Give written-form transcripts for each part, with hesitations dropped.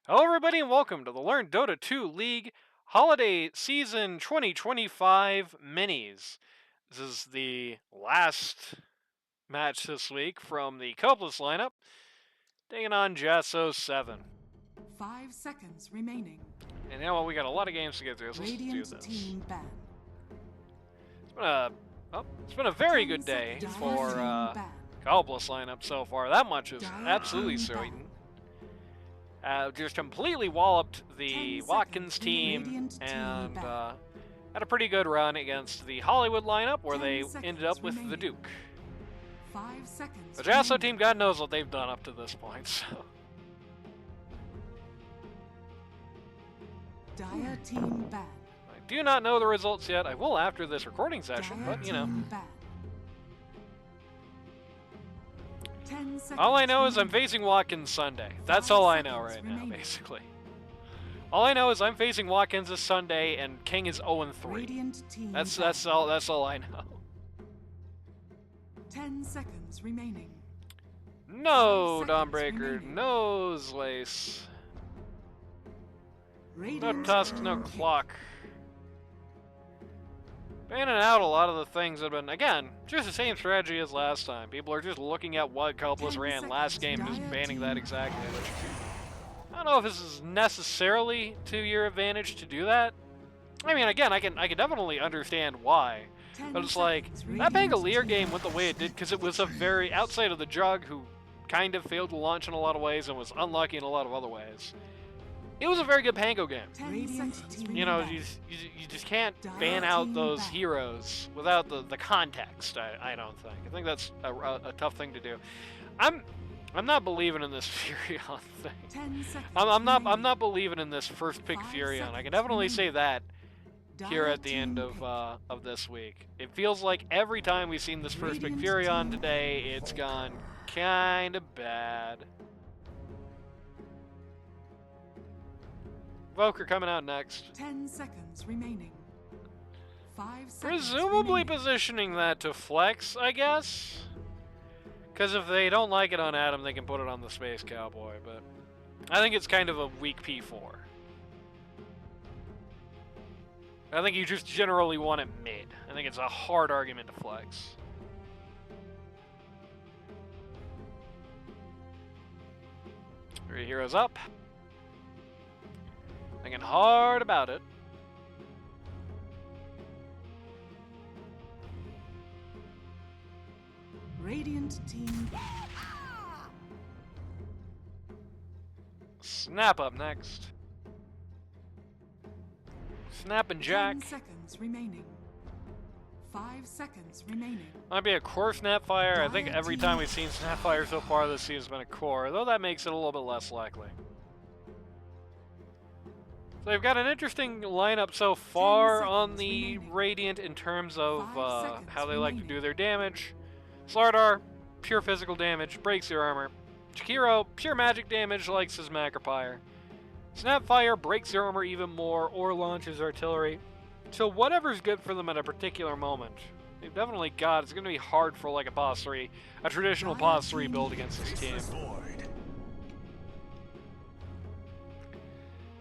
Hello, everybody, and welcome to the Learn Dota 2 League Holiday Season 2025 Minis. This is the last match this week from the Coplice lineup, taking on Jaso7. 5 seconds remaining. And you know what? We got a lot of games to get through, so let's do Radiant this. team ban. It's been a very good day for Coplice lineup so far. That much is absolutely certain. Just completely walloped the Watkins team and had a pretty good run against the Hollywood lineup where they ended up with the Duke. 5 seconds. The Jaso team, God knows what they've done up to this point. So. Dire team ban. I do not know the results yet. I will after this recording session, but you know. All I know is I'm facing Watkins Sunday. That's all I know right now, basically. All I know is I'm facing Watkins this Sunday, and King is 0-3. That's all I know. 10 seconds remaining. No Dawnbreaker, no Zlace. No Tusk, no Clock. Banning out a lot of the things that have been, again, just the same strategy as last time. People are just looking at what Coplice ran last game and just banning that exact damage. I don't know if this is necessarily to your advantage to do that. I mean, again, I can definitely understand why. But it's like, that Pangolier game went the way it did because it was a very, outside of the Jug, who kind of failed to launch in a lot of ways and was unlucky in a lot of other ways. It was a very good Pango game. You know, you just can't ban out those heroes without the context. I don't think. I think that's a tough thing to do. I'm not believing in this Furion thing. I'm not believing in this first pick Furion. I can definitely say that here at the end of this week. It feels like every time we've seen this first pick Furion today, it's gone kind of bad. Voker coming out next. 10 seconds remaining. 5 seconds Presumably remaining. positioning that to flex, I guess. Because if they don't like it on Adam, they can put it on the Space Cowboy. But I think it's kind of a weak P4. I think you just generally want it mid. I think it's a hard argument to flex. Three heroes up. Thinking hard about it. Radiant team. Snap up next. Snap and Jack. 10 seconds remaining. 5 seconds remaining. Might be a core Snapfire. I think every time we've seen Snapfire so far this season has been a core, though that makes it a little bit less likely. So they've got an interesting lineup so far on the Radiant in terms of how they like to do their damage. Slardar, pure physical damage, breaks your armor. Chikiro, pure magic damage, likes his Macropire. Snapfire breaks your armor even more or launches artillery. So whatever's good for them at a particular moment. They've definitely got, it's going to be hard for like a boss 3, a traditional boss 3 build against this team.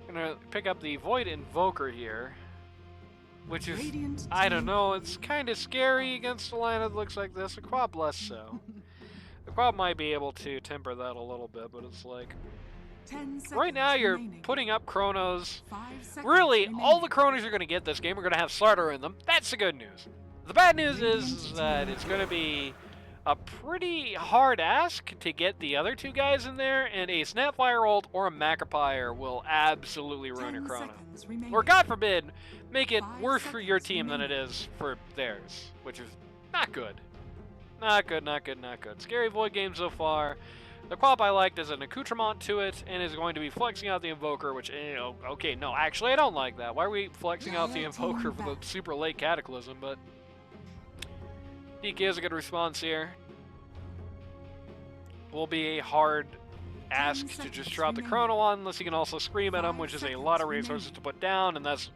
Gonna pick up the Void Invoker here, which is, I don't know, it's kind of scary against a line that looks like this. The Quab less so. The Quab might be able to temper that a little bit, but it's like, right now you're putting up Chronos. Really, all the Chronos you're going to get this game are going to have Slardar in them. That's the good news. The bad news is that it's going to be a pretty hard ask to get the other two guys in there, and a Snapfire ult or a Macropire will absolutely ruin your Chrono. Or, God forbid, make it worse for your team than it is for theirs, which is not good. Not good, not good, not good. Scary Void game so far. The Quap I liked as an accoutrement to it, and is going to be flexing out the Invoker, which, you know, okay, no, actually I don't like that. Why are we flexing out the Invoker for the super late Cataclysm, but DK is a good response here. Will be a hard ask to just drop the Chrono on, unless you can also scream at him, which is a lot of resources to put down, and that's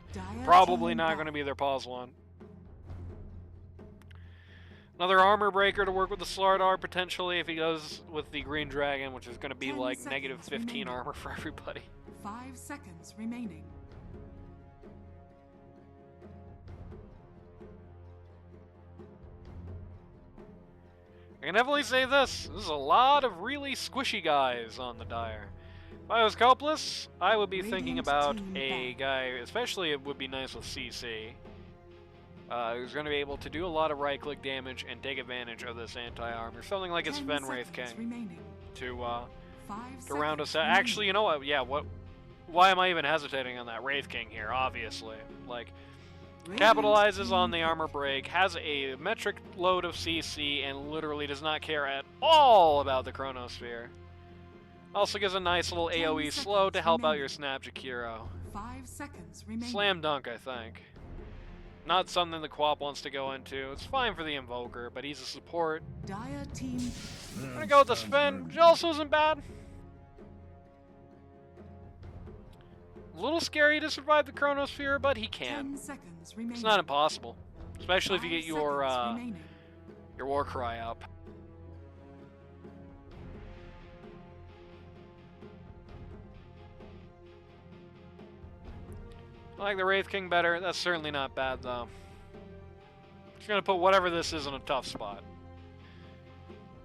probably not going to be their pause one. Another armor breaker to work with the Slardar, potentially, if he goes with the Green Dragon, which is going to be like negative 15 armor for everybody. 5 seconds remaining. I can definitely say this. There's a lot of really squishy guys on the Dire. If I was Coplice, I would be thinking about a guy, especially it would be nice with CC, who's going to be able to do a lot of right-click damage and take advantage of this anti-armor. Something like his Sven Wraith King to round us out. Actually, you know what? Yeah, why am I even hesitating on that Wraith King here, obviously? Like, capitalizes on the armor break, has a metric load of CC, and literally does not care at all about the Chronosphere. Also gives a nice little AoE slow to help out your Snap Jakiro. 5 seconds remaining. Slam dunk, I think. Not something the Quap wants to go into. It's fine for the Invoker, but he's a support. Dire team. I'm gonna go with the Sven, which also isn't bad. A little scary to survive the Chronosphere, but he can. 10 seconds remaining. It's not impossible, especially if you get 5 your seconds remaining. War Cry up. I like the Wraith King better. That's certainly not bad, though. Just gonna put whatever this is in a tough spot.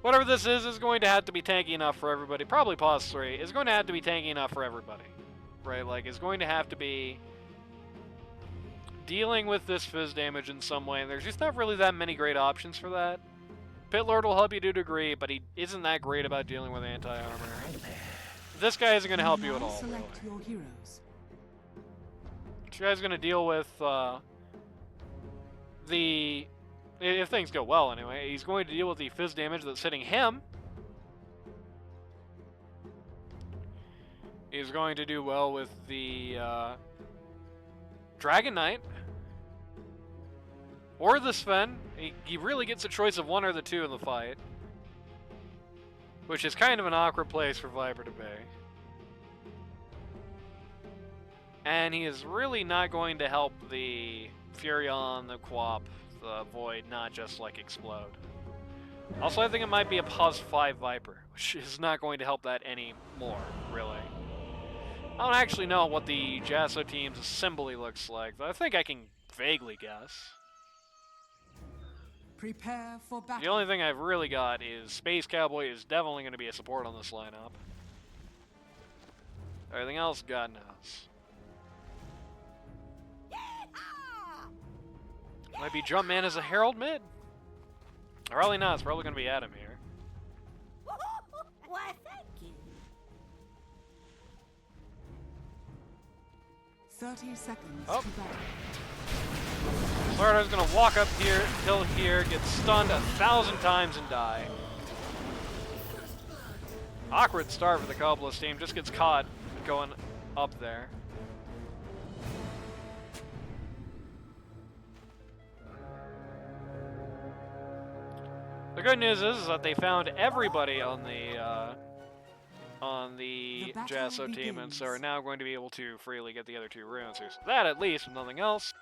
Whatever this is going to have to be tanky enough for everybody. Probably pause 3. It's going to have to be tanky enough for everybody. Right? Like, it's going to have to be dealing with this fizz damage in some way, and there's just not really that many great options for that. Pit Lord will help you to a degree, but he isn't that great about dealing with anti-armor. This guy isn't going to help you at all. Select your heroes. This guy's going to deal with if things go well anyway, he's going to deal with the fizz damage that's hitting him. He's going to do well with the Dragon Knight. Or the Sven. He really gets a choice of one or the two in the fight. Which is kind of an awkward place for Viper to be. And he is really not going to help the Furion, the Quap, the Void not just like explode. Also, I think it might be a pause 5 Viper, which is not going to help that anymore, really. I don't actually know what the Jaso team's assembly looks like, but I think I can vaguely guess. Prepare for battle. The only thing I've really got is Space Cowboy is definitely going to be a support on this lineup. Everything else, God knows. Might be Jumpman as a Herald mid. Probably not. It's probably going to be Adam here. Why, thank you. 30 seconds Oh. to battle. Slardar's going to walk up here, kill here, get stunned 1,000 times and die. Awkward start for the Coplice team. Just gets caught going up there. The good news is that they found everybody on the Jaso team, and so are now going to be able to freely get the other 2 runes here. So that, at least, if nothing else.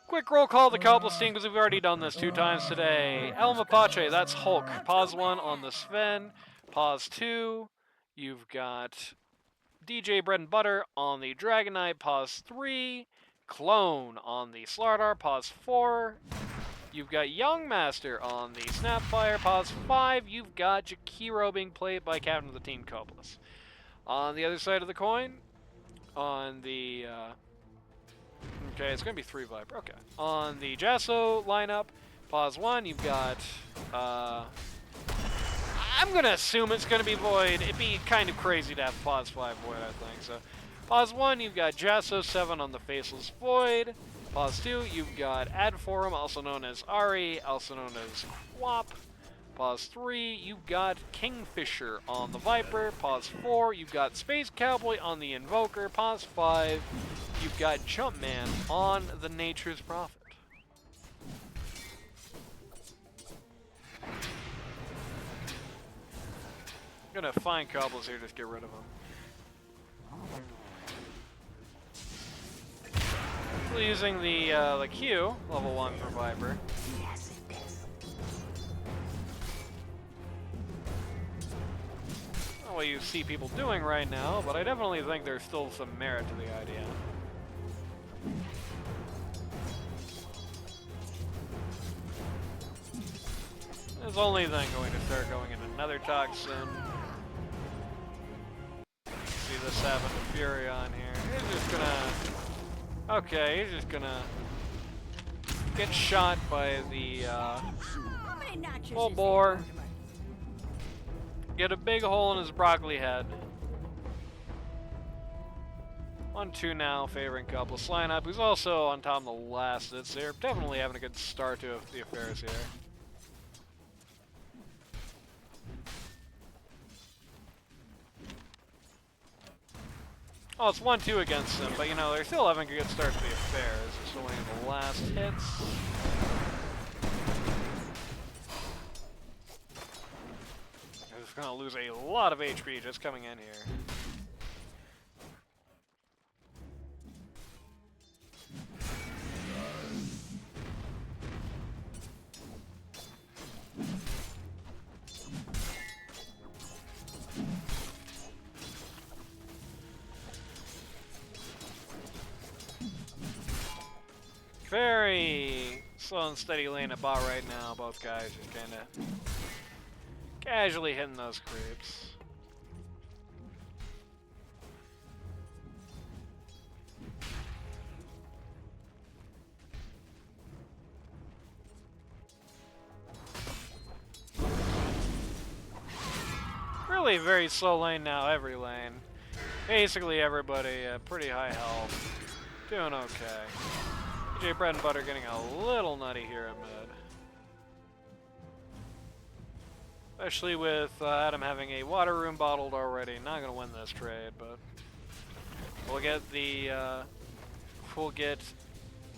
Quick roll call the Coplice team, because we've already done this 2 times today. El Mapache, that's Hulk. Pause 1 on the Sven. Pause 2, you've got DJ Bread and Butter on the Dragon Knight. Pause 3, Clone on the Slardar. Pause 4. You've got Young Master on the Snapfire. Pause 5. You've got Jakiro being played by captain of the team, Coplice. On the other side of the coin, on the... okay, it's going to be 3 Viper. Okay. On the Jaso lineup, pause 1. You've got... I'm going to assume it's going to be Void. It'd be kind of crazy to have pause 5 Void, I think. So, pause 1. You've got Jaso7 on the Faceless Void. Pause 2, you've got Adforum, also known as Ari, also known as Quap. Pause 3, you've got Kingfisher on the Viper. Pause 4, you've got Space Cowboy on the Invoker. Pause 5, you've got Jumpman on the Nature's Prophet. I'm gonna find Coplice here, just get rid of him. Using the Q, level 1 for Viper. what you see people doing right now, but I definitely think there's still some merit to the idea. This only then going to start going in another toxin. See this happen to Furion here. He's just gonna... Okay, he's just gonna get shot by the full bore. Get a big hole in his broccoli head. 1-2 now, favoring Coplice lineup, who's also on top of the last hits here. Definitely having a good start to the affairs here. Oh, it's 1-2 against them, but you know, they're still having a good start to the affairs. They're still winning the last hits. They're just gonna lose a lot of HP just coming in here. Very slow and steady lane at bot right now. Both guys just kind of casually hitting those creeps. Really very slow lane now, every lane. Basically everybody pretty high health. Doing okay. DJ Bread and Butter getting a little nutty here at mid. Especially with Adam having a water room bottled already. Not gonna win this trade, but we'll get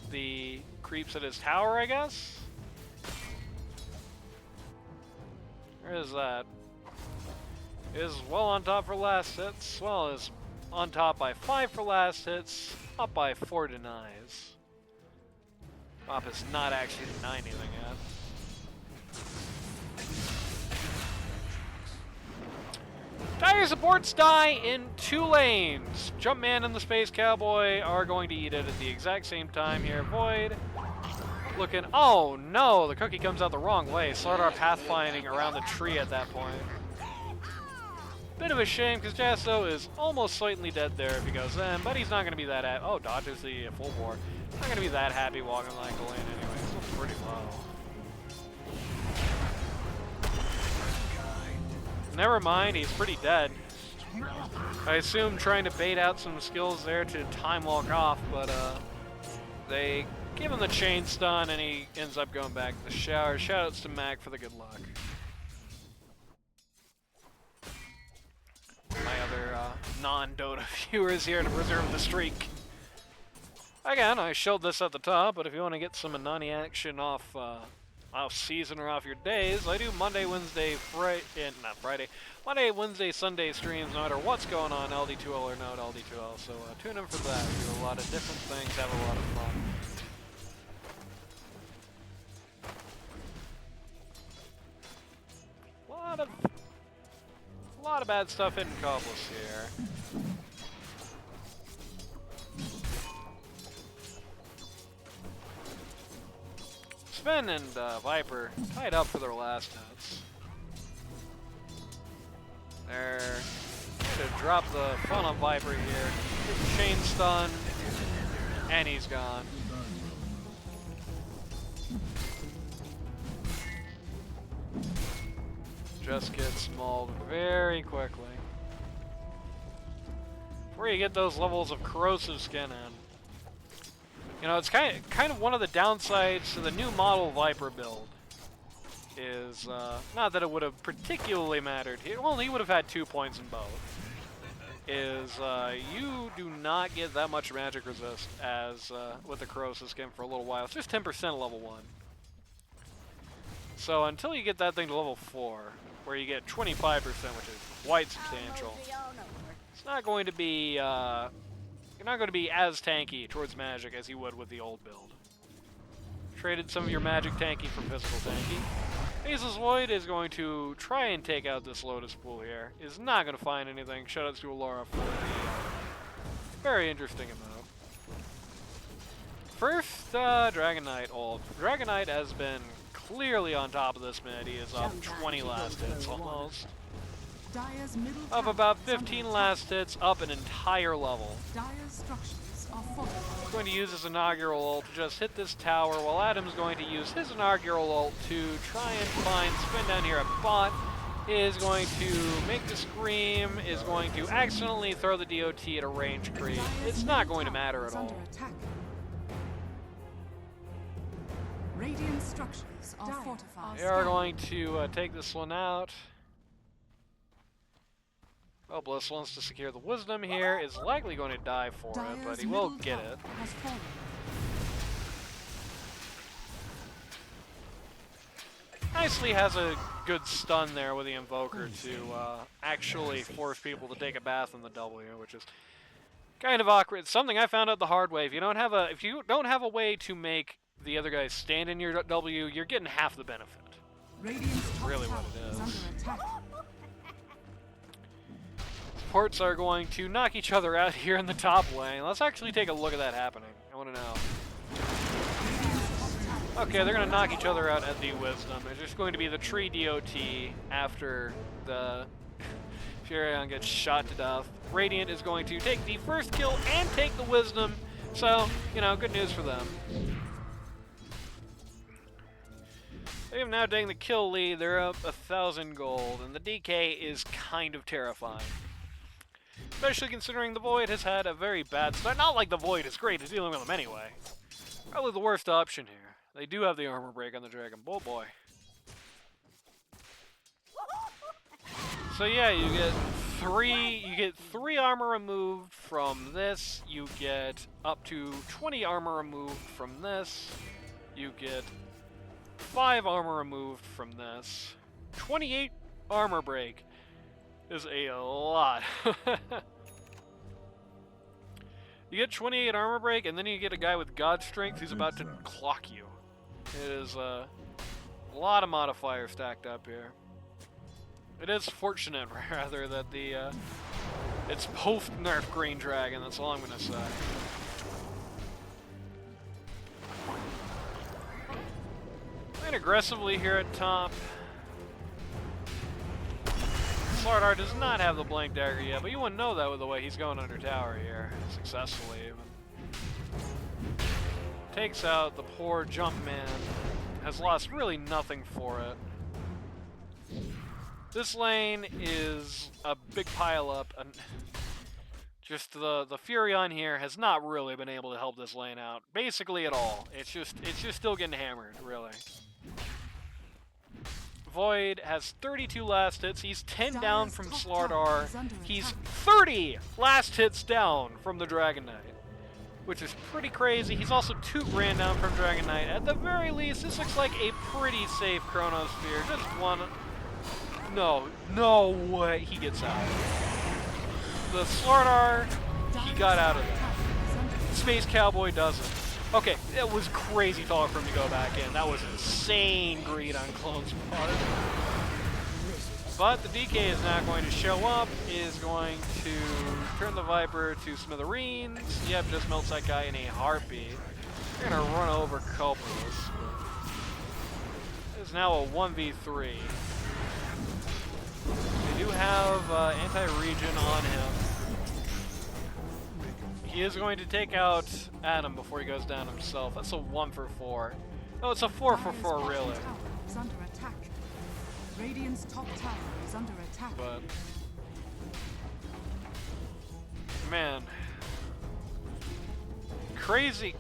the creeps at his tower, I guess. Where is that? Is well on top for last hits. Well, is on top by 5 for last hits. Up by 4 denies. Mop is not actually denying anything yet. Dire supports die in 2 lanes. Jumpman and the Space Cowboy are going to eat it at the exact same time here. Void looking... Oh no, the cookie comes out the wrong way. Slardar pathfinding around the tree at that point. Bit of a shame because Jaso is almost slightly dead there if he goes in, but he's not going to be that... Oh, dodges the full bore. Not going to be that happy walking like a lane anyway. Still pretty low. Never mind, he's pretty dead. I assume trying to bait out some skills there to time walk off, but they give him the chain stun and he ends up going back to the shower. Shoutouts to Mac for the good luck. My other non-Dota viewers here to preserve the streak. Again, I showed this at the top, but if you want to get some Anani action off season or off your days, I do Monday, Wednesday, Monday, Wednesday, Sunday streams, no matter what's going on, LD2L or not LD2L. So tune in for that. Do a lot of different things, have a lot of fun. A lot of bad stuff in Coplice here. Sven and Viper tied up for their last hits. They're going to drop the fun on Viper here. Chain stun, and he's gone. Just gets mauled very quickly. Before you get those levels of corrosive skin in. You know, it's kind of one of the downsides to the new model Viper build. Is, not that it would have particularly mattered. He would have had 2 points in both. Is, you do not get that much magic resist as, with the corrosive skin for a little while. It's just 10% at level 1. So until you get that thing to level 4, where you get 25%, which is quite substantial, it's not going to be, you're not going to be as tanky towards magic as you would with the old build. Traded some of your magic tanky for physical tanky. Aceless Void is going to try and take out this Lotus Pool here. Is not going to find anything. Shoutouts to Laura for the very interesting move. First, Dragon Knight ult. Dragon Knight has been clearly on top of this mid. He is up 20 last hits almost. Dire's middle Up tower about is under 15 attack. last hits, up an entire level. Dire's structures are fortified. He's going to use his inaugural ult to just hit this tower, while Adam's going to use his inaugural ult to try and find spin down here at bot. Is going to make the scream, is going to accidentally throw the DOT at a range creep. Dire's It's not middle going to tower matter is at under all. attack. Radiant structures are fortified. They are going to take this one out. Oh, Bliss wants to secure the wisdom here, is likely going to die for it, but Dire's he will middle get tower it. has fallen. Nicely has a good stun there with the Invoker to actually force people to take a bath in the W, which is kind of awkward. It's something I found out the hard way. If you don't have a way to make the other guy stand in your W, you're getting half the benefit. Radiant's top Really what tower it is is. under attack. Ports are going to knock each other out here in the top lane. Let's actually take a look at that happening. I want to know. Okay, they're going to knock each other out at the Wisdom. It's just going to be the tree DOT after the Furion gets shot to death. Radiant is going to take the first kill and take the Wisdom. So, you know, good news for them. They have now taken the kill lead. They're up 1,000 gold, and the DK is kind of terrifying. Especially considering the Void has had a very bad start. Not like the Void is great at dealing with them anyway. Probably the worst option here. They do have the armor break on the Dragon. Oh boy. So yeah, you get three armor removed from this. You get up to 20 armor removed from this. You get 5 armor removed from this. 28 armor break is a lot. You get 28 armor break, and then you get a guy with God Strength who's about to clock you. It is a lot of modifiers stacked up here. It is fortunate, rather, that it's post-nerf Green Dragon, that's all I'm going to say. Playing aggressively here at top. Slardar does not have the Blank Dagger yet, but you wouldn't know that with the way he's going under tower here, successfully even. Takes out the poor Jumpman, has lost really nothing for it. This lane is a big pile up, and just the Furion here has not really been able to help this lane out, basically at all. It's just still getting hammered, really. Void has 32 last hits. He's 10 down from Slardar. He's 30 last hits down from the Dragon Knight, which is pretty crazy. He's also 2 grand down from Dragon Knight. At the very least, this looks like a pretty safe Chronosphere. Just one. No way. He gets out. The Slardar, he got out of that. Space Cowboy doesn't. Okay, it was crazy talk for him to go back in. That was insane greed on Clone's part. But the DK is not going to show up, is going to turn the Viper to smithereens. Yep, just melts that guy in a heartbeat. They're going to run over Coplice. It's now a 1v3. They do have anti-regen on him. He is going to take out Adam before he goes down himself. That's a 1 for 4. No, it's a 4 for 4, really. Is under attack. Radiant's top tower is under attack. But man, crazy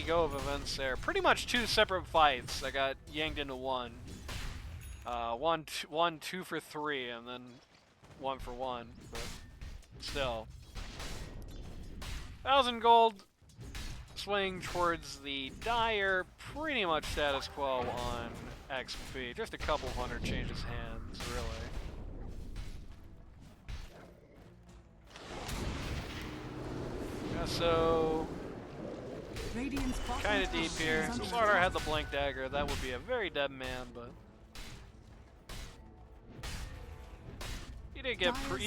go of events there. Pretty much 2 separate fights that got yanked into one. One 2 for 3, and then 1 for 1. But still. 1,000 gold swing towards the Dire, pretty much status quo on XP. Just a couple hundred changes hands, really. Yeah, so Radiant's bottom Kind of tower deep here. is under Slardar attack. had the blink dagger. That would be a very dead man, but he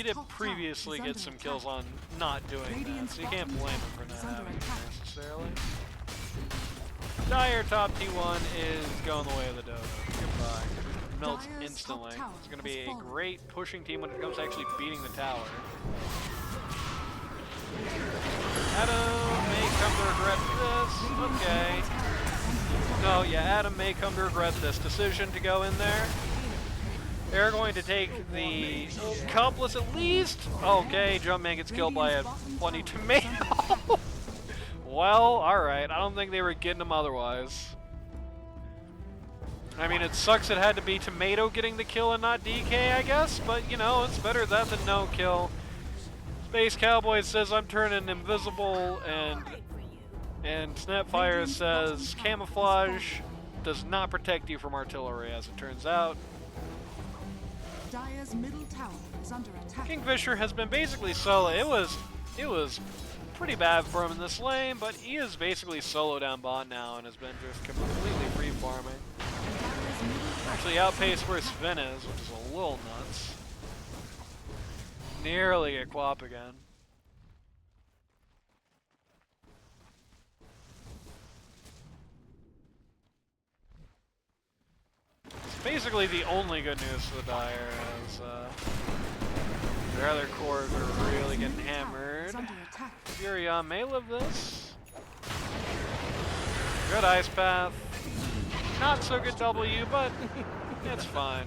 did previously get some kills on not doing that, so you can't blame him for not having it necessarily. Dire top T1 is going the way of the dodo. Goodbye. Melts instantly. It's going to be a great pushing team when it comes to actually beating the tower. Adam may come to regret this. Okay. No, yeah, Adam may come to regret this decision to go in there. They're going to take the Coplice at least. Okay, Jumpman gets killed by a bloody tomato. Well, alright. I don't think they were getting him otherwise. I mean, it sucks it had to be Tomato getting the kill and not DK, I guess. But, you know, it's better that than no kill. Space Cowboy says I'm turning invisible, and Snapfire says camouflage does not protect you from artillery, as it turns out. Dire's middle tower is under attack. Kingfisher has been basically solo. It was pretty bad for him in this lane, but he is basically solo down bot now and has been just completely free farming. Actually outpaced where Sven is, which is a little nuts. Nearly a quap again. It's basically the only good news for the Dire, as their other cores are really getting hammered. Furion may live this. Good ice path. Not so good W, but it's fine.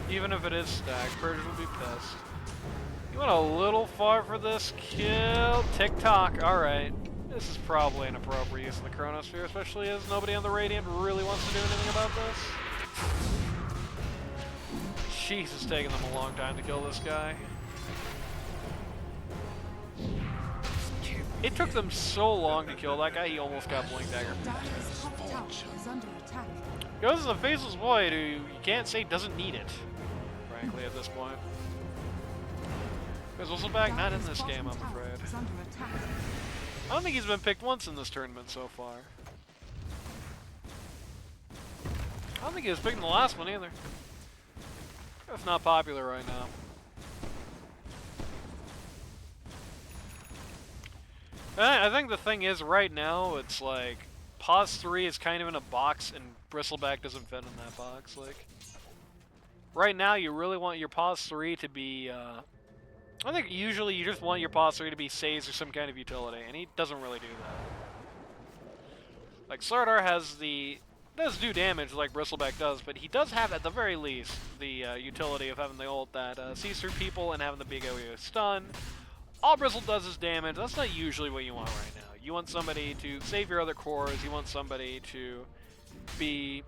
Even if it is stacked, Purge will be pissed. You went a little far for this kill. Tick-tock, alright. This is probably an appropriate use of the Chronosphere, especially as nobody on the Radiant really wants to do anything about this. Jeez, it's taking them a long time to kill this guy. It took them so long to kill that guy, he almost got Blink Dagger. Dire's top tower is under attack. Goes to the Faceless Void, who you can't say doesn't need it, frankly, at this point. Because Whistleback, not in this game, I'm afraid. I don't think he's been picked once in this tournament so far. I don't think he was picked in the last one either. If not popular right now. I think the thing is, right now, it's like, Pause 3 is kind of in a box, and Bristleback doesn't fit in that box. Like, right now, you really want your Pause 3 to be, I think usually you just want your Pause 3 to be Saze or some kind of utility, and he doesn't really do that. Like, Slardar does do damage like Bristleback does, but he does have, at the very least, the utility of having the ult that sees through people and having the big AoE stun. All Bristle does is damage. That's not usually what you want right now. You want somebody to save your other cores. You want somebody to be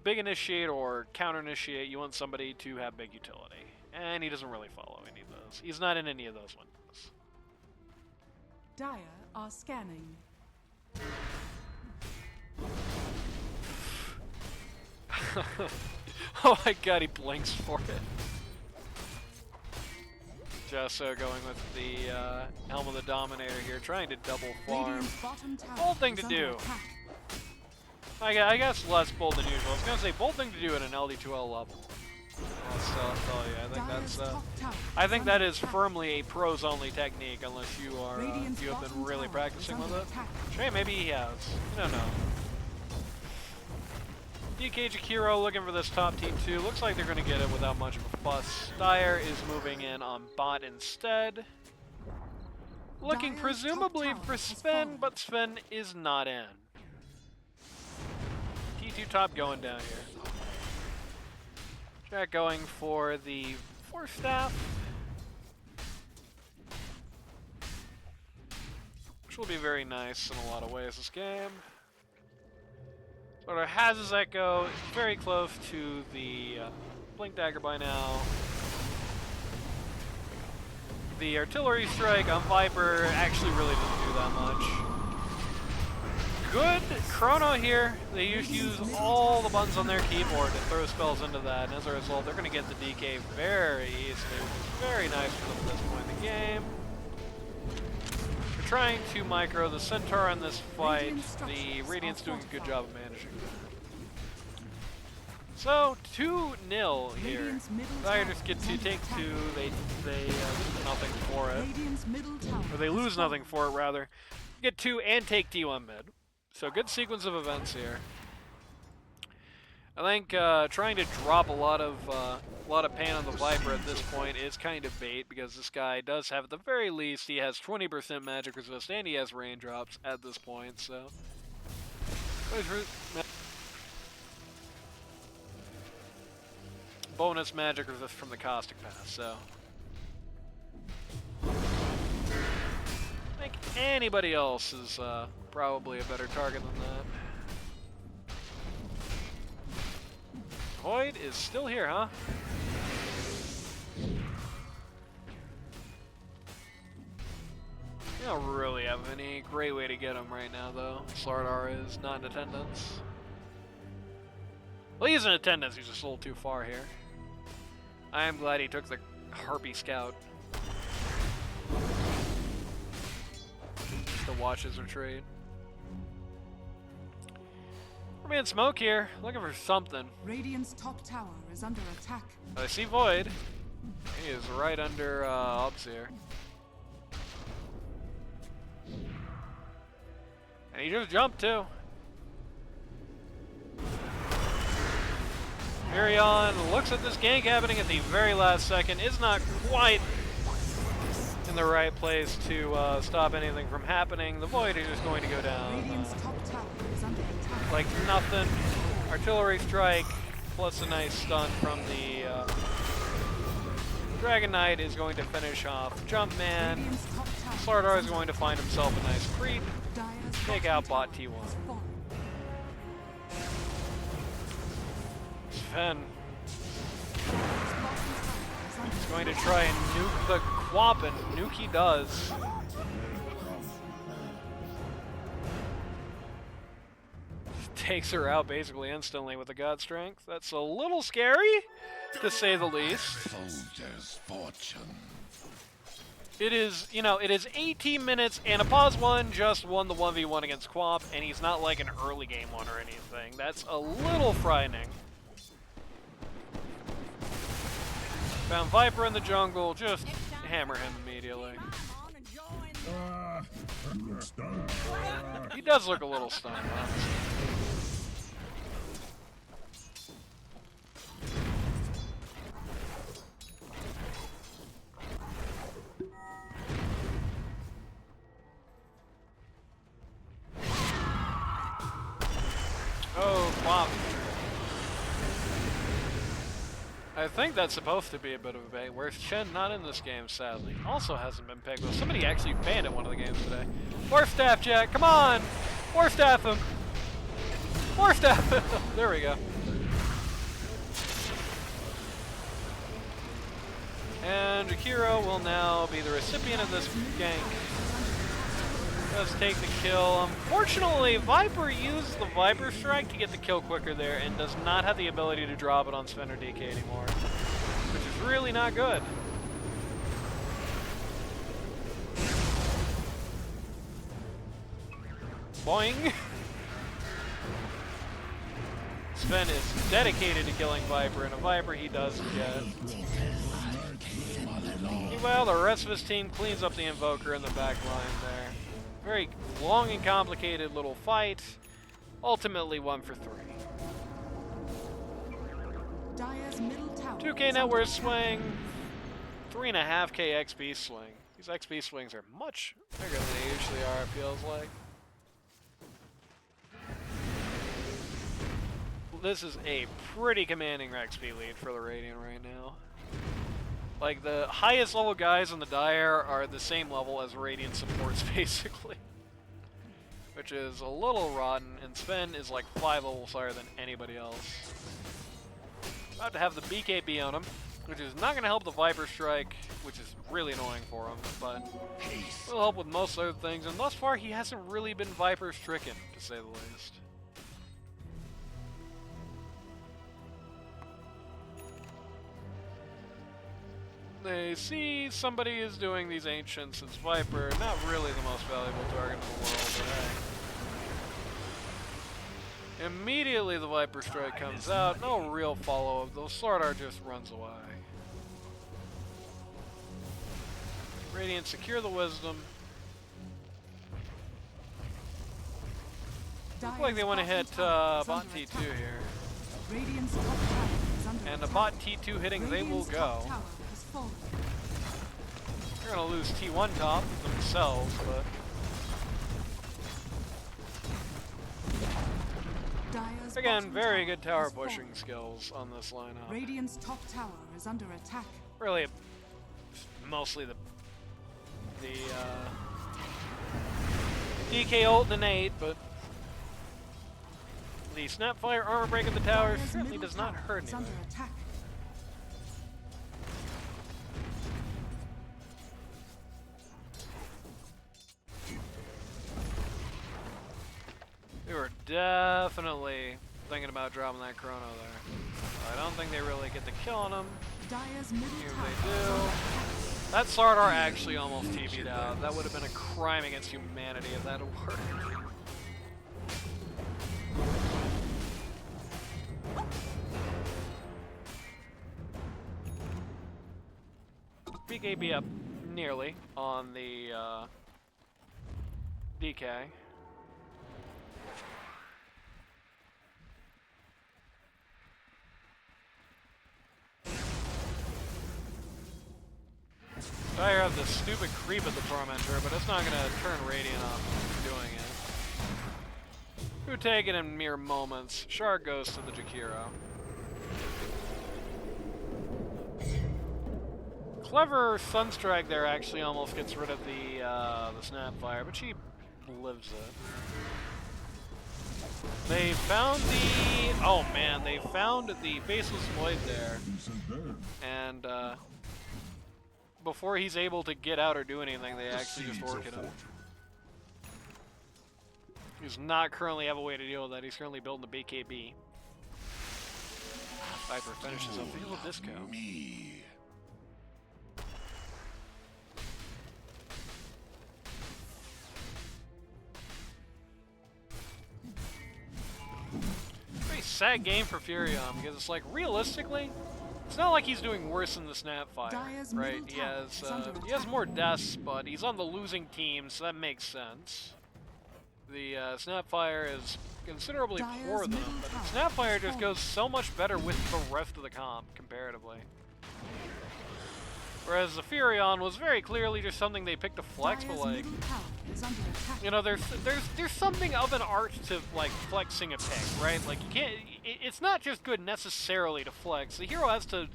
big initiate or counter initiate. You want somebody to have big utility. And he doesn't really follow any of those. He's not in any of those windows. Dire are scanning. Oh my god, he blinks for it. Jaso going with the Helm of the Dominator here, trying to double farm. Bold thing to do. I guess less bold than usual. I was gonna say bold thing to do at an LD2L level. I'll tell you, I think that is firmly a pros only technique unless you have been really practicing with it. Hey, maybe he has. I don't know. DK Jakiro looking for this top team too. Looks like they're going to get it without much of a fuss. Dire is moving in on bot instead. Looking presumably for Sven, but Sven is not in. T2 top going down here. Jack going for the Force Staff, which will be very nice in a lot of ways this game. Sort of has his echo, very close to the Blink Dagger by now. The artillery strike on Viper actually really doesn't do that much. Good chrono here. They use all the buttons on their keyboard to throw spells into that, and as a result, they're going to get the DK very easily, which is very nice for them at this point in the game. trying to micro the Centaur in this fight. The Radiant's doing a good job of managing that. So 2-0 here. Tigers get to take 2. They lose nothing for it, or they lose nothing for it rather. Get 2 and take D1 mid. So good sequence of events here. I think trying to drop a lot of pain on the Viper at this point is kind of bait, because this guy does have, at the very least, he has 20% magic resist and he has raindrops at this point. So bonus magic resist from the Caustic Pass. So I think anybody else is probably a better target than that. Void is still here, huh? You don't really have any great way to get him right now, though. Slardar is not in attendance. Well, he's in attendance, he's just a little too far here. I am glad he took the Harpy Scout just to watch his retreat. We're being smoke here, looking for something. Radiant's top tower is under attack. I see Void. He is right under Obs here. And he just jumped too. Mirion looks at this gank happening at the very last second, is not quite in the right place to stop anything from happening. The Void is just going to go down. Radiant's top tower is under attack. Like nothing. Artillery strike plus a nice stun from the Dragon Knight is going to finish off Jumpman. Slardar is going to find himself a nice creep. Take out bot T1. Sven is going to try and nuke the Quap, and nuke he does. Takes her out basically instantly with the God Strength. That's a little scary, to say the least. Soldier's fortune. It is, you know, it is 18 minutes, and a pause one just won the 1v1 against Quap, and he's not like an early game one or anything. That's a little frightening. Found Viper in the jungle, just hammer him immediately. He does look a little stunned, honestly. Oh, Quap. I think that's supposed to be a bit of a bait. Where's Chen? Not in this game, sadly. Also hasn't been pegged. Well, somebody actually banned at one of the games today. War Staff, Jack! Come on! War Staff him! War Staff him! There we go. And Jakiro will now be the recipient of this gank. Does take the kill. Unfortunately, Viper used the Viper Strike to get the kill quicker there and does not have the ability to drop it on Sven or DK anymore, which is really not good. Boing! Sven is dedicated to killing Viper, and a Viper he does get. Well, the rest of his team cleans up the Invoker in the back line there. Very long and complicated little fight. Ultimately 1 for 3. 2k net worth swing. 3.5k XP swing. These XP swings are much bigger than they usually are, it feels like. This is a pretty commanding XP lead for the Radiant right now. Like, the highest level guys in the Dire are the same level as Radiant supports, basically. Which is a little rotten, and Sven is like 5 levels higher than anybody else. About to have the BKB on him, which is not going to help the Viper Strike, which is really annoying for him, but will help with most other things, and thus far he hasn't really been Viper stricken, to say the least. They see somebody is doing these ancients. It's Viper, not really the most valuable target in the world, but hey. Immediately the Viper Strike comes out, no real follow-up, the Sword Art just runs away. Radiant secure the Wisdom. Look like they want to hit bot T2 here. Radiant's top tower is under And a attack. bot T2 hitting, they will Radiant's go. top tower has fallen. They're going to lose T1 top themselves, but... Dire's Again, bottom very tower good tower has pushing fallen. skills on this lineup. Radiant's top tower is under attack. Really, mostly the DK ult and innate, but the Snapfire armor break of the tower Dire's certainly middle does not tower hurt is anything. under attack. They were definitely thinking about dropping that chrono there. I don't think they really get the kill on him. Dire's middle Here tower they is do. under attack. That Sardar actually almost TV'd out. That would have been a crime against humanity if that had worked. BKB up nearly on the DK. I have this stupid creep at the Tormentor, but it's not going to turn Radiant off from doing it. Who take it in mere moments. Shark goes to the Jakiro. Clever Sunstrike there actually almost gets rid of the Snapfire, but she lives it. They found the... Oh man, they found the Faceless Void there. And before he's able to get out or do anything, they actually just orchid him. He does not currently have a way to deal with that. He's currently building the BKB. Viper finishes up the heal of Disco. Me. Very sad game for Furion because it's like realistically, it's not like he's doing worse than the Snapfire, Dire's right? middle He tower has is under he has attack. more deaths, but he's on the losing team, so that makes sense. The Snapfire is considerably Dire's poorer than him, middle but tower Snapfire has just goes so much better with the rest of the comp comparatively. Whereas the Furion was very clearly just something they picked to flex, but Dire's like, middle tower is under attack. you know, there's something of an art to like flexing a pick, right? Like you can't. It's not just good necessarily to flex. The hero has to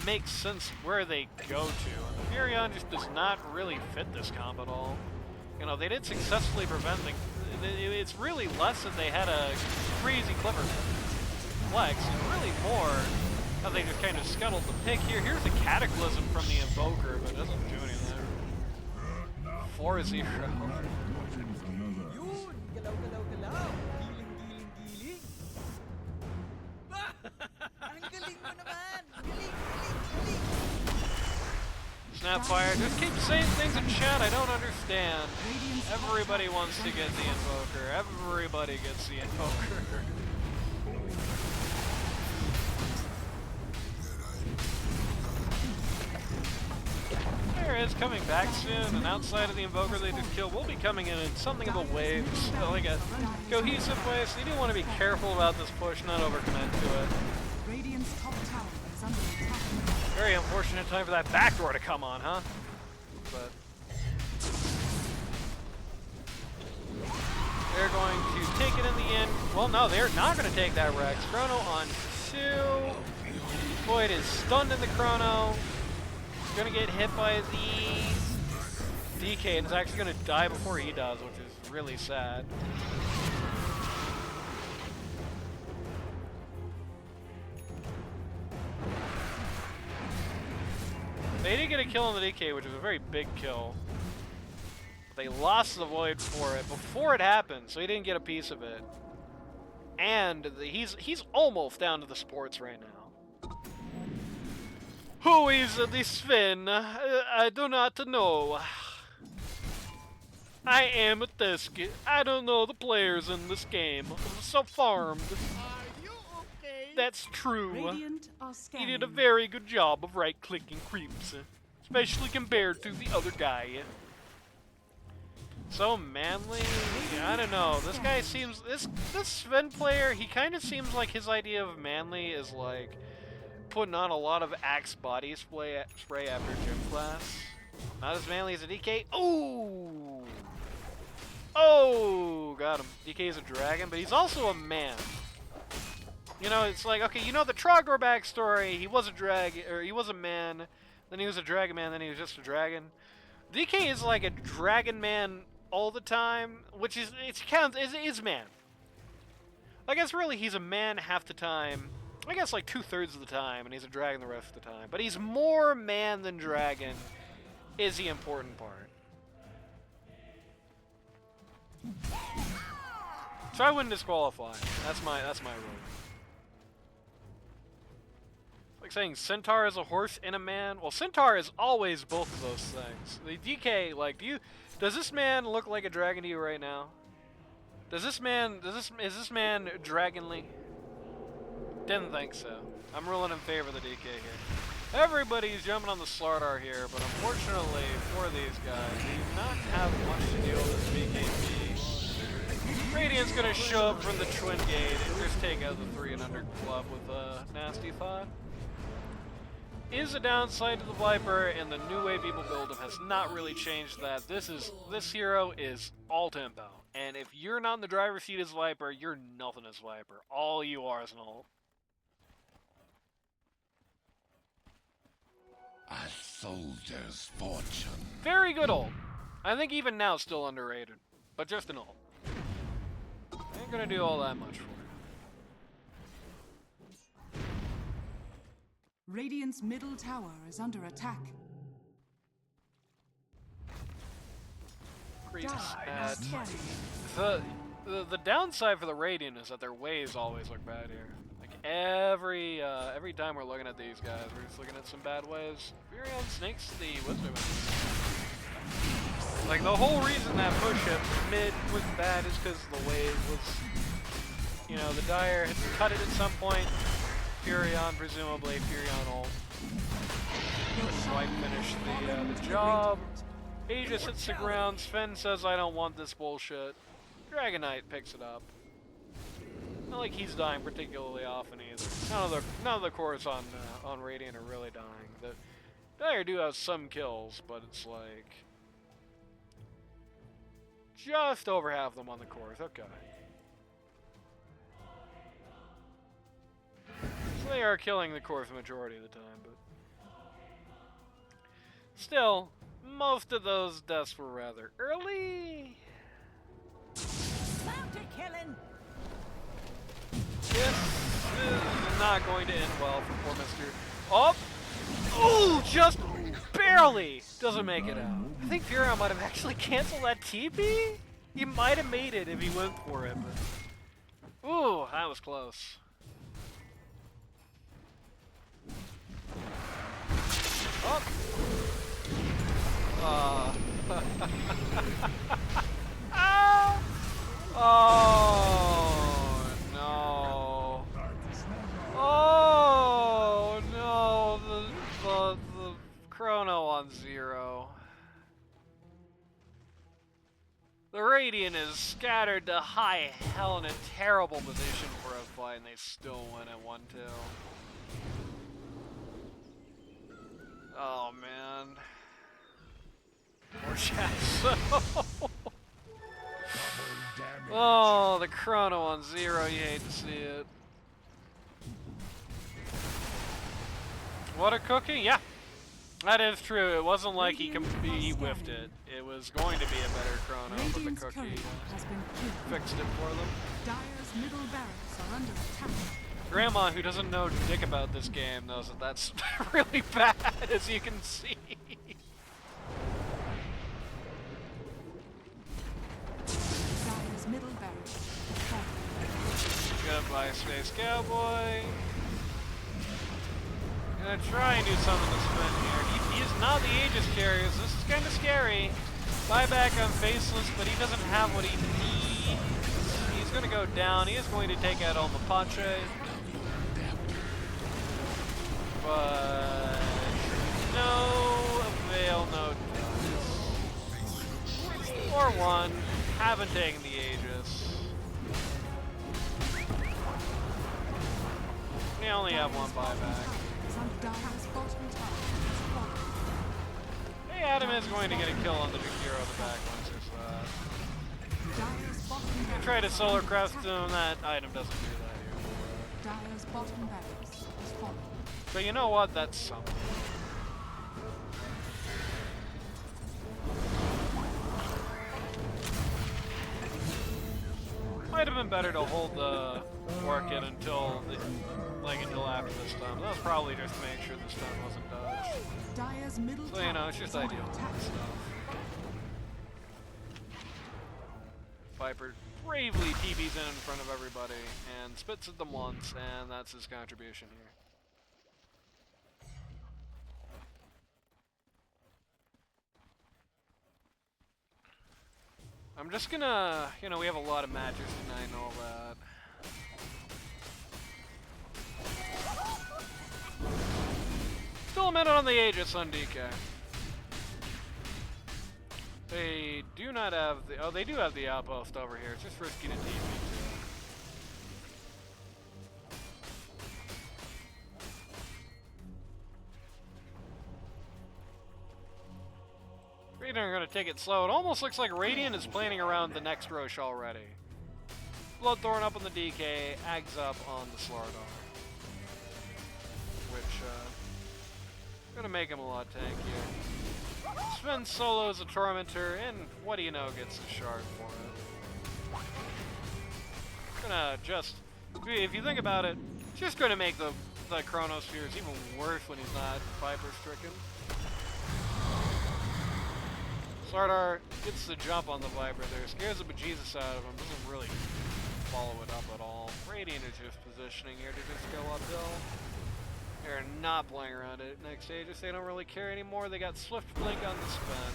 make sense where they go to. And the Furion just does not really fit this comp at all. You know, they did successfully prevent the. It's really less that they had a crazy clever flex, and really more how they just kind of scuttled the pick here. Here's a Cataclysm from the Invoker, but it doesn't do anything. 4-0. Snapfire, just keep saying things in chat I don't understand. Everybody wants to get the Invoker. Everybody gets the Invoker. There is coming back soon, and outside of the Invoker they just killed, we'll be coming in something of a wave, like a cohesive way, so you do want to be careful about this push, not overcommit to it. Radiant's top tower is under attack. Very unfortunate time for that backdoor to come on, huh? But they're going to take it in the end. Well, no, they're not going to take that Rex. Chrono on 2. Void is stunned in the Chrono. He's going to get hit by the DK and is actually going to die before he does, which is really sad. They did get a kill on the DK, which was a very big kill. But they lost the Void for it before it happened, so he didn't get a piece of it. And he's almost down to the supports right now. Who is this Sven? I do not know. I am a desk. I don't know the players in this game. So farmed. Are you okay? That's true. Radiant are He scanning. did a very good job of right-clicking creeps, especially compared to the other guy. So manly. I don't know. This guy seems this Sven player. He kind of seems like his idea of manly is like putting on a lot of Axe body spray after gym class. Not as manly as a DK. Oh! Oh! Got him. DK is a dragon, but he's also a man. You know, it's like, okay, you know the Trogdor backstory. He was a dragon, or he was a man. Then he was a dragon man, then he was just a dragon. DK is like a dragon man all the time, which is, it counts, is man. I guess really he's a man half the time. I guess like 2/3 of the time, and he's a dragon the rest of the time. But he's more man than dragon, is the important part. So I wouldn't disqualify. That's my rule. Like saying Centaur is a horse and a man. Well, Centaur is always both of those things. The DK, like, does this man look like a dragon to you right now? Is this man dragonly? Didn't think so. I'm ruling in favor of the DK here. Everybody's jumping on the Slardar here, but unfortunately for these guys, they do not have much to deal with this BKB. Radiant's gonna show up from the Twin Gate and just take out the 3 and under club with a nasty thought. Is a downside to the Viper, and the new way people build him has not really changed that. This hero is all tempo, and if you're not in the driver's seat as Viper, you're nothing as Viper. All you are is an ult. A soldier's fortune. Very good ult. I think even now still underrated, but just an ult. Ain't gonna do all that much for it. Radiant's middle tower is under attack. Great. Dire are scanning. The downside for the Radiant is that their waves always look bad here. Like every time we're looking at these guys, we're just looking at some bad waves. Furion snakes the Wisdom. Like the whole reason that push hit mid was bad is because the wave was, you know, the Dire had cut it at some point. Furion, presumably Furion ult. Might finish the job. Aegis hits the ground. Sven says, "I don't want this bullshit." Dragon Knight picks it up. Not like he's dying particularly often either. None of the cores on Radiant are really dying. The Dire do have some kills, but it's like just over half of them on the cores. Okay. So they are killing the core for the majority of the time, but still, most of those deaths were rather early. This is not going to end well for poor Mr. Oh! Ooh, just barely doesn't make it out. I think Furion might have actually canceled that TP? He might have made it if he went for it, but ooh, that was close. Oh! Ah! Oh no! Oh no! The chrono on 0. The Radiant is scattered to high hell in a terrible position for a fight, and they still win at 1-2. Oh man. Poor Jaso. Oh, the chrono on 0, you hate to see it. What a cookie? Yeah. That is true. It wasn't like he whiffed it. It was going to be a better chrono, but the Radiant's cookie courier has been killed. fixed it for them. Dire's middle barracks are under attack. Grandma, who doesn't know dick about this game, knows that that's really bad, as you can see. Dire's middle barracks is falling. Goodbye, Space Cowboy. gonna try and do something to spin here. He is not the Aegis carrier, so this is kind of scary. Buyback on Faceless, but he doesn't have what he needs. He's gonna go down. He is going to take out on the Pache. But no avail, no dodge. Or one. Haven't taken the Aegis. We only have one buyback. Hey, Adam is going to get a kill on the Jakiro the back once or so. Try to solar crest him, that item doesn't do that here. Dire's bottom barracks is falling. But you know what? That's something. Might have been better to hold the Orchid until after the stun. That was probably just to make sure the stun wasn't dodged. Dire's middle So you know, it's just ideal stuff. Viper bravely TP's in front of everybody and spits at them once, and that's his contribution here. I'm just gonna, you know, we have a lot of matches tonight and all that. Still a minute on the Aegis on DK. They do not have the, oh, they do have the outpost over here. It's just risky to TP too. Radiant are going to take it slow. It almost looks like Radiant is planning around the next Roche already. Bloodthorn up on the DK, Ags up on the Slardar. Which, gonna make him a lot tankier. Sven solos a Tormentor, and what do you know, gets a shard for it. Gonna just, if you think about it, just gonna make the Chronospheres even worse when he's not Viper-stricken. Slardar gets the jump on the Viper there, scares the bejesus out of him, doesn't really follow it up at all. Radiant is just positioning here to just go uphill. They're not playing around it. Next Aegis, they don't really care anymore. They got Swift Blink on the spin.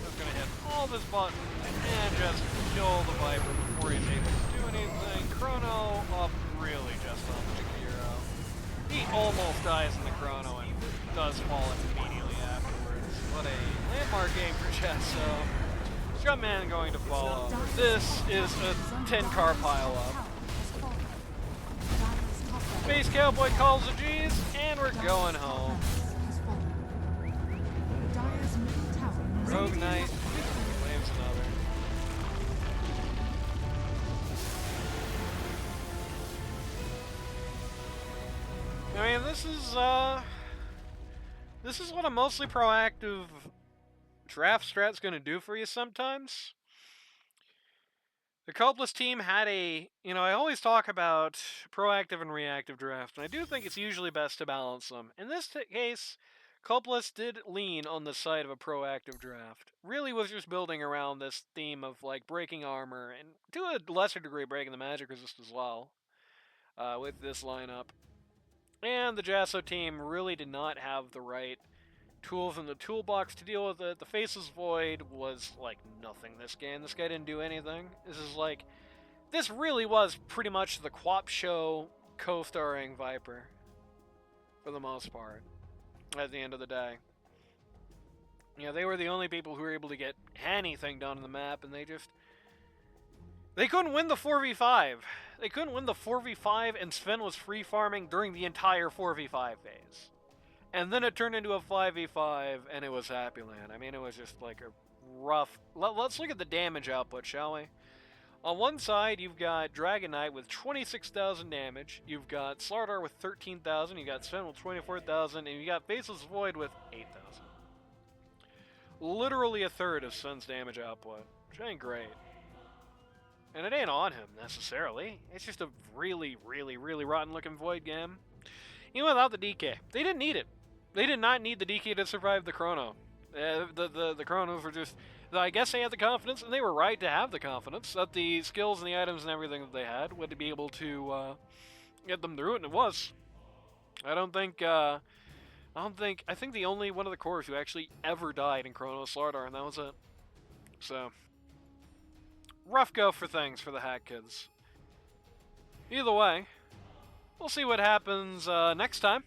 Just gonna hit all this button and just kill the Viper before he's able to do anything. Chrono up really just on the Jakiro. He almost dies in the Chrono and does fall immediately afterwards. What a landmark game for Jaso. Jumpman going to follow. This is a 10-car pile-up. Space Cowboy calls the G's, and we're going home. Rogue Knight claims another. I mean, this is what a mostly proactive draft strat's gonna do for you sometimes. The Coplice team had a, you know, I always talk about proactive and reactive draft, and I do think it's usually best to balance them. In this case, Coplice did lean on the side of a proactive draft. Really was just building around this theme of, like, breaking armor, and to a lesser degree breaking the magic resist as well, with this lineup. And the Jaso team really did not have the right tools in the toolbox to deal with it. The Faceless Void was like nothing this game. This guy didn't do anything. This really was pretty much the Quap Show co-starring Viper, for the most part, at the end of the day. You know, they were the only people who were able to get anything done on the map, and they couldn't win the 4v5. They couldn't win the 4v5, and Sven was free farming during the entire 4v5 phase. And then it turned into a 5v5, and it was Happy Land. I mean, it was just like a rough... Let's look at the damage output, shall we? On one side, you've got Dragon Knight with 26,000 damage. You've got Slardar with 13,000. You got Sven with 24,000. And you got Faceless Void with 8,000. Literally a third of Sven's damage output, which ain't great. And it ain't on him, necessarily. It's just a really, really, really rotten-looking Void game. Even without the DK. They didn't need it. They did not need the DK to survive the Chrono. The Chronos were just... I guess they had the confidence, and they were right to have the confidence, that the skills and the items and everything that they had would be able to get them through it, and it was. I think the only one of the cores who actually ever died in Chronos Lardar, and that was it. So, rough go for things for the Hack Kids. Either way, we'll see what happens next time.